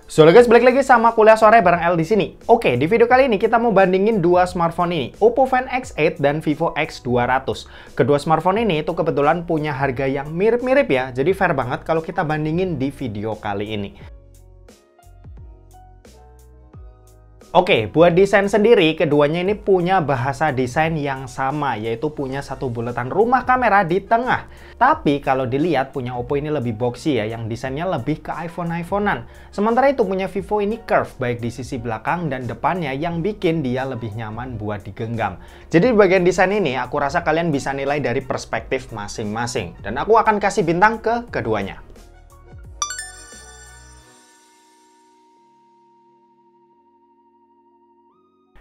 So guys, balik lagi sama kuliah sore bareng L di sini. Oke, di video kali ini kita mau bandingin dua smartphone ini, Oppo Find X8 dan Vivo X200. Kedua smartphone ini itu kebetulan punya harga yang mirip-mirip ya, jadi fair banget kalau kita bandingin di video kali ini. Oke, buat desain sendiri, keduanya ini punya bahasa desain yang sama, yaitu punya satu bulatan rumah kamera di tengah. Tapi kalau dilihat punya Oppo ini lebih boxy ya, yang desainnya lebih ke iPhone-iPhonean. Sementara itu punya Vivo ini curve, baik di sisi belakang dan depannya yang bikin dia lebih nyaman buat digenggam. Jadi di bagian desain ini, aku rasa kalian bisa nilai dari perspektif masing-masing. Dan aku akan kasih bintang ke keduanya.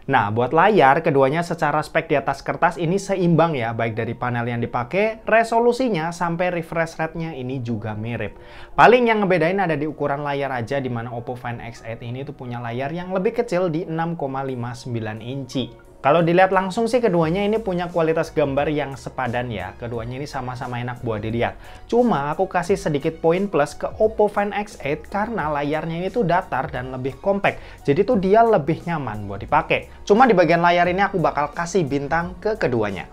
Nah, buat layar, keduanya secara spek di atas kertas ini seimbang ya, baik dari panel yang dipakai, resolusinya, sampai refresh rate-nya ini juga mirip. Paling yang ngebedain ada di ukuran layar aja, di mana Oppo Find X8 ini tuh punya layar yang lebih kecil di 6,59 inci. Kalau dilihat langsung sih keduanya ini punya kualitas gambar yang sepadan ya. Keduanya ini sama-sama enak buat dilihat. Cuma aku kasih sedikit poin plus ke Oppo Find X8 karena layarnya ini tuh datar dan lebih compact. Jadi tuh dia lebih nyaman buat dipakai. Cuma di bagian layar ini aku bakal kasih bintang ke keduanya.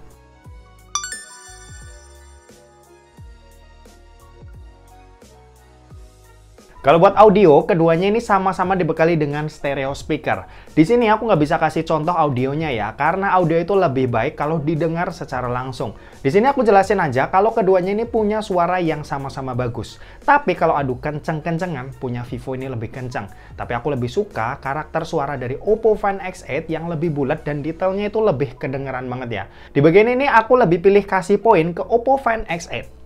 Kalau buat audio, keduanya ini sama-sama dibekali dengan stereo speaker. Di sini aku nggak bisa kasih contoh audionya ya, karena audio itu lebih baik kalau didengar secara langsung. Di sini aku jelasin aja kalau keduanya ini punya suara yang sama-sama bagus. Tapi kalau adu kenceng-kencengan, punya Vivo ini lebih kenceng. Tapi aku lebih suka karakter suara dari Oppo Find X8 yang lebih bulat dan detailnya itu lebih kedengeran banget ya. Di bagian ini aku lebih pilih kasih poin ke Oppo Find X8.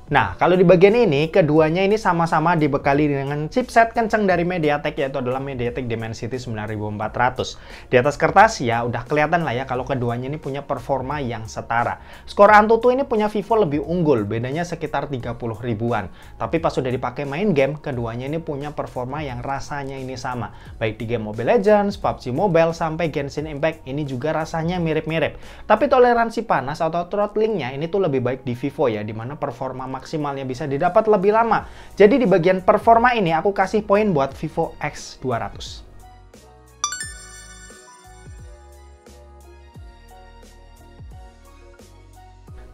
Nah, kalau di bagian ini, keduanya ini sama-sama dibekali dengan chipset kenceng dari MediaTek, yaitu adalah MediaTek Dimensity 9400. Di atas kertas ya udah kelihatan lah ya kalau keduanya ini punya performa yang setara. Skor Antutu ini punya Vivo lebih unggul, bedanya sekitar 30 ribuan. Tapi pas sudah dipakai main game, keduanya ini punya performa yang rasanya ini sama. Baik di game Mobile Legends, PUBG Mobile, sampai Genshin Impact, ini juga rasanya mirip-mirip. Tapi toleransi panas atau throttling-nya ini tuh lebih baik di Vivo ya, dimana performa maksimalnya bisa didapat lebih lama. Jadi di bagian performa ini aku kasih poin buat Vivo X200.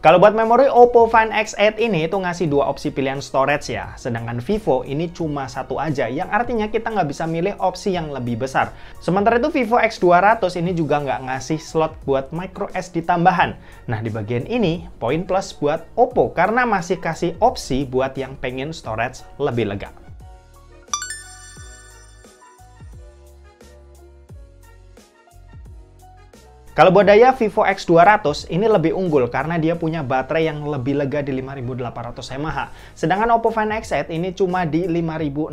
Kalau buat memori, Oppo Find X8 ini itu ngasih dua opsi pilihan storage ya. Sedangkan Vivo ini cuma satu aja, yang artinya kita nggak bisa milih opsi yang lebih besar. Sementara itu Vivo X200 ini juga nggak ngasih slot buat micro SD tambahan. Nah di bagian ini, poin plus buat Oppo karena masih kasih opsi buat yang pengen storage lebih lega. Kalau buat daya, Vivo X200 ini lebih unggul karena dia punya baterai yang lebih lega di 5800 mAh. Sedangkan Oppo Find X8 ini cuma di 5630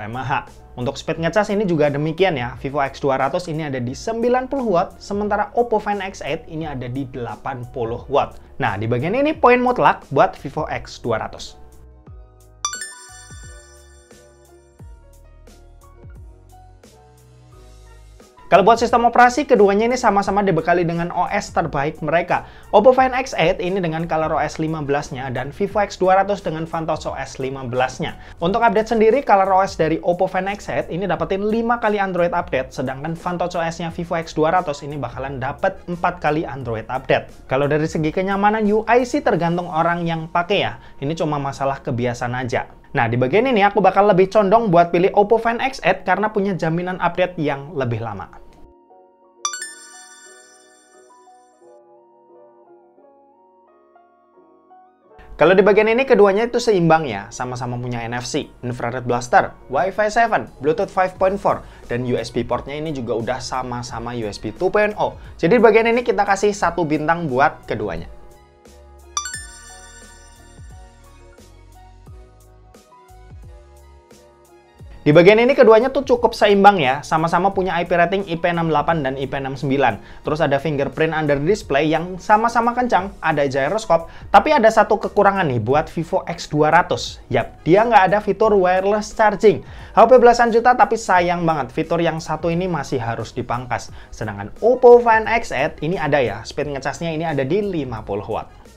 mAh. Untuk speed ngecas ini juga demikian ya. Vivo X200 ini ada di 90 Watt, sementara Oppo Find X8 ini ada di 80 Watt. Nah, di bagian ini poin mutlak buat Vivo X200. Kalau buat sistem operasi, keduanya ini sama-sama dibekali dengan OS terbaik mereka. Oppo Find X8 ini dengan ColorOS 15-nya dan Vivo X200 dengan VantageOS 15-nya. Untuk update sendiri, ColorOS dari Oppo Find X8 ini dapetin 5 kali Android update, sedangkan VantageOS-nya Vivo X200 ini bakalan dapet 4 kali Android update. Kalau dari segi kenyamanan UI sih tergantung orang yang pakai ya. Ini cuma masalah kebiasaan aja. Nah, di bagian ini aku bakal lebih condong buat pilih Oppo Find X8 karena punya jaminan update yang lebih lama. Kalau di bagian ini keduanya itu seimbang ya, sama-sama punya NFC, Infrared Blaster, Wi-Fi 7, Bluetooth 5.4, dan USB portnya ini juga udah sama-sama USB 2.0. Jadi di bagian ini kita kasih 1 bintang buat keduanya. Di bagian ini keduanya tuh cukup seimbang ya, sama-sama punya IP rating IP68 dan IP69. Terus ada fingerprint under display yang sama-sama kencang, ada gyroscope, tapi ada satu kekurangan nih buat Vivo X200. Yap, dia nggak ada fitur wireless charging. HP belasan juta tapi sayang banget, fitur yang satu ini masih harus dipangkas. Sedangkan Oppo Find X8 ini ada ya, speed ngecasnya ini ada di 50 Watt.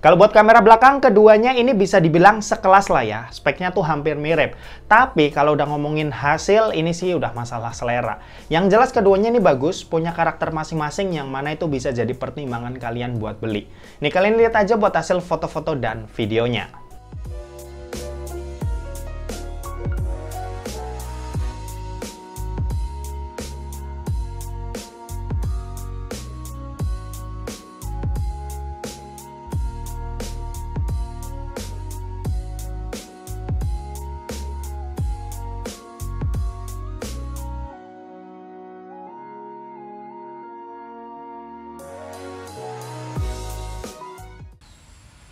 Kalau buat kamera belakang, keduanya ini bisa dibilang sekelas lah ya. Speknya tuh hampir mirip. Tapi kalau udah ngomongin hasil, ini sih udah masalah selera. Yang jelas keduanya ini bagus, punya karakter masing-masing yang mana itu bisa jadi pertimbangan kalian buat beli. Nih kalian lihat aja buat hasil foto-foto dan videonya.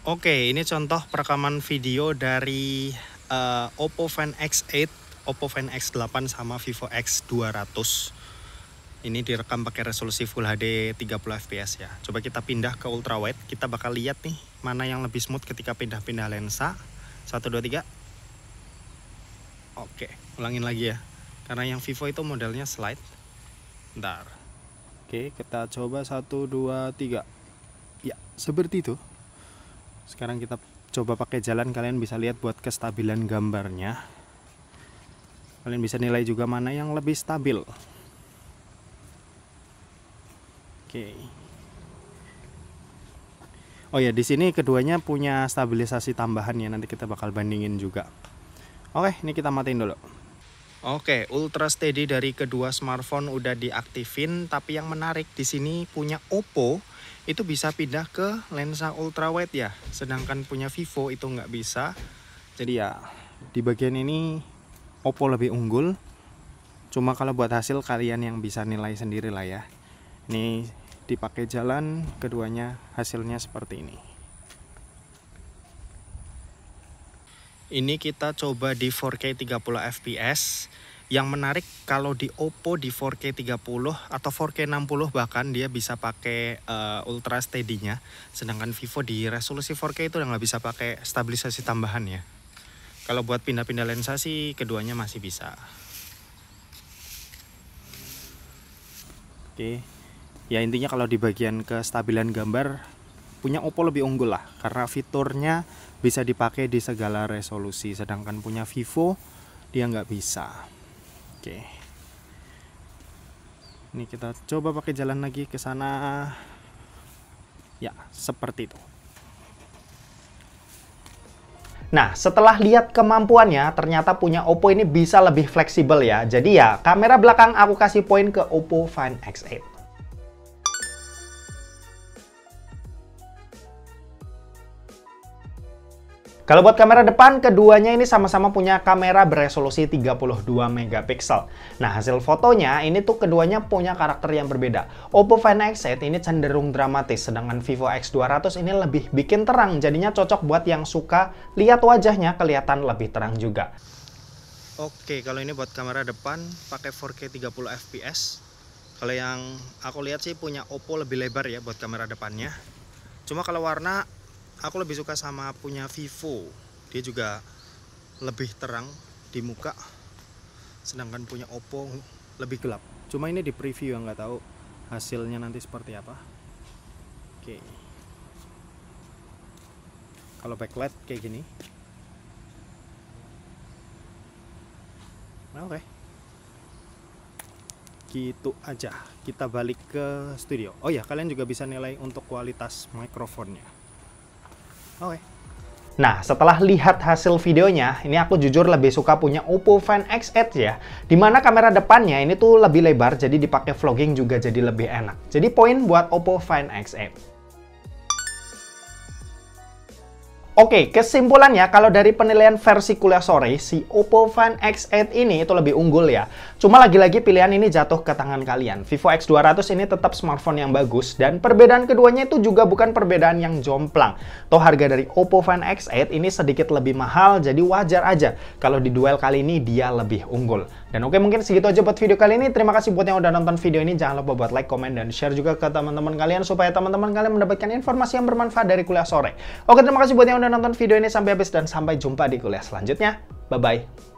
Oke, ini contoh perekaman video dari Oppo Find X8, Oppo Find X8 sama Vivo X200. Ini direkam pakai resolusi Full HD 30 fps ya. Coba kita pindah ke ultrawide, kita bakal lihat nih mana yang lebih smooth ketika pindah-pindah lensa. 1, 2, 3. Oke, ulangin lagi ya. Karena yang Vivo itu modelnya slide. Bentar. Oke, kita coba 1, 2, 3. Ya, seperti itu. Sekarang kita coba pakai jalan, kalian bisa lihat buat kestabilan gambarnya. Kalian bisa nilai juga mana yang lebih stabil. Oke. Oh ya, di sini keduanya punya stabilisasi tambahan ya, nanti kita bakal bandingin juga. Oke, ini kita matiin dulu. Oke, ultra steady dari kedua smartphone udah diaktifin, tapi yang menarik di sini punya Oppo itu bisa pindah ke lensa ultrawide ya, sedangkan punya Vivo itu nggak bisa. Jadi ya di bagian ini Oppo lebih unggul, cuma kalau buat hasil kalian yang bisa nilai sendiri lah ya. Ini dipakai jalan, keduanya hasilnya seperti ini. Ini kita coba di 4K 30 fps. Yang menarik kalau di Oppo di 4K 30 atau 4K 60 bahkan dia bisa pakai ultra steady-nya. Sedangkan Vivo di resolusi 4K itu udah nggak bisa pakai stabilisasi tambahan ya. Kalau buat pindah-pindah lensa sih keduanya masih bisa. Oke. Ya intinya kalau di bagian kestabilan gambar punya Oppo lebih unggul lah. Karena fiturnya bisa dipakai di segala resolusi. Sedangkan punya Vivo dia nggak bisa. Oke, ini kita coba pakai jalan lagi ke sana. Ya, seperti itu. Nah, setelah lihat kemampuannya, ternyata punya Oppo ini bisa lebih fleksibel ya. Jadi ya, kamera belakang aku kasih poin ke Oppo Find X8. Kalau buat kamera depan, keduanya ini sama-sama punya kamera beresolusi 32 megapiksel. Nah, hasil fotonya ini tuh keduanya punya karakter yang berbeda. Oppo Find X8 ini cenderung dramatis, sedangkan Vivo X200 ini lebih bikin terang. Jadinya cocok buat yang suka lihat wajahnya kelihatan lebih terang juga. Oke, kalau ini buat kamera depan pakai 4K 30 fps. Kalau yang aku lihat sih punya Oppo lebih lebar ya buat kamera depannya. Cuma kalau warna aku lebih suka sama punya Vivo. Dia juga lebih terang di muka. Sedangkan punya Oppo lebih gelap. Cuma ini di preview yang nggak tahu hasilnya nanti seperti apa. Oke. Kalau backlight kayak gini. Oke. Gitu aja. Kita balik ke studio. Oh ya, kalian juga bisa nilai untuk kualitas mikrofonnya. Oke. Nah, setelah lihat hasil videonya, ini aku jujur lebih suka punya Oppo Find X8 ya. Dimana kamera depannya ini tuh lebih lebar, jadi dipakai vlogging juga jadi lebih enak. Jadi poin buat Oppo Find X8. Oke, kesimpulannya kalau dari penilaian versi kuliah sore, si Oppo Find X8 ini itu lebih unggul ya. Cuma lagi-lagi pilihan ini jatuh ke tangan kalian. Vivo X200 ini tetap smartphone yang bagus, dan perbedaan keduanya itu juga bukan perbedaan yang jomplang. Toh harga dari Oppo Find X8 ini sedikit lebih mahal, jadi wajar aja kalau di duel kali ini dia lebih unggul. Dan oke, mungkin segitu aja buat video kali ini. Terima kasih buat yang udah nonton video ini. Jangan lupa buat like, komen, dan share juga ke teman-teman kalian supaya teman-teman kalian mendapatkan informasi yang bermanfaat dari kuliah sore. Oke, terima kasih buat yang udah nonton video ini sampai habis dan sampai jumpa di kuliah selanjutnya. Bye-bye.